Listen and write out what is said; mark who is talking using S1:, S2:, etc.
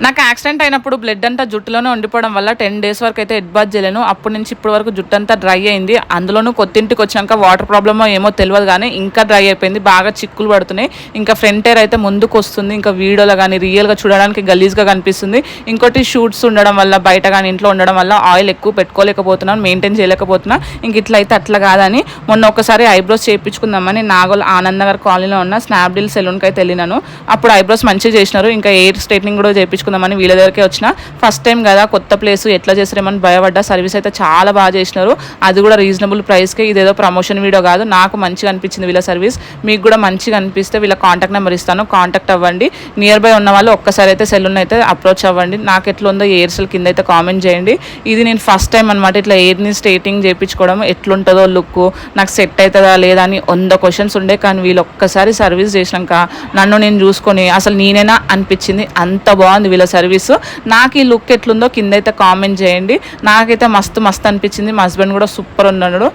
S1: నాకు యాక్సిడెంట్ అయినప్పుడు బ్లడ్ అంతా జుట్టులోనే ఉండిపోవడం వల్ల 10 days వరకు అయితే హెడ్ బాత్ చేయలేను. అప్పటి నుంచి ఇప్పటి వరకు జుట్టు అంతా డ్రై అయింది. అందులోనూ కొత్తింటికి వచ్చినాక వాటర్ ప్రాబ్లమో ఏమో తెలియదు కానీ ఇంకా డ్రై అయిపోయింది, బాగా చిక్కులు పడుతున్నాయి. ఇంకా ఫ్రంట్ హెయిర్ అయితే ముందుకు వస్తుంది, ఇంకా వీడియోలో కానీ రియల్గా చూడడానికి గలీజ్గా కనిపిస్తుంది. ఇంకోటి షూట్స్ ఉండడం వల్ల బయట కానీ ఇంట్లో ఉండడం వల్ల ఆయిల్ ఎక్కువ పెట్టుకోలేకపోతున్నాను, మెయింటైన్ చేయలేకపోతున్నా. ఇంక ఇట్లయితే అట్లా కాదని మొన్న ఒకసారి ఐబ్రోస్ చేయించుకుందామని నాగోల్ ఆనందనగర్ కాలనీలో ఉన్న స్నాప్డీల్ సెలూన్కి అయితే వెళ్ళినాను. అప్పుడు ఐబ్రోస్ మంచిగా చేసినారు, ఇంకా ఎయిర్ స్ట్రైట్నింగ్ కూడా చేయించుకుందామని వీళ్ళ దగ్గరికి వచ్చిన. ఫస్ట్ టైం కదా, కొత్త ప్లేస్ ఎట్లా చేస్తారేమని భయపడ్డా. సర్వీస్ అయితే చాలా బాగా చేసినారు, అది కూడా రీజనబుల్ ప్రైస్కే. ఇదేదో ప్రమోషన్ వీడియో కాదు, నాకు మంచిగా అనిపించింది వీళ్ళ సర్వీస్. మీకు కూడా మంచిగా అనిపిస్తే వీళ్ళ కాంటాక్ట్ నెంబర్ ఇస్తాను, కాంటాక్ట్ అవ్వండి. నియర్ బై ఉన్న వాళ్ళు ఒక్కసారి అయితే సెలూన్ అయితే అప్రోచ్ అవ్వండి. నాకు ఎట్లుందో ఎయిర్ సెల్ కింద అయితే కామెంట్ చేయండి. ఇది నేను ఫస్ట్ టైం అనమాట ఇట్లా ఎయిర్ని స్ట్రైటింగ్ చేయించుకోవడం. ఎట్లుంటుందో లుక్, నాకు సెట్ అవుతుందా లేదా అని 100 questions ఉండే. కానీ వీళ్ళు ఒక్కసారి సర్వీస్ చేసినాక నన్ను నేను చూసుకొని అసలు నేనేనా అనిపించింది, అంత బాగుంది వీళ్ళ సర్వీస్. నాకు ఈ లుక్ ఎట్లుందో కింద అయితే కామెంట్ చేయండి. నాకైతే మస్తు అనిపించింది. మా హస్బెండ్ కూడా సూపర్ ఉన్నాడు.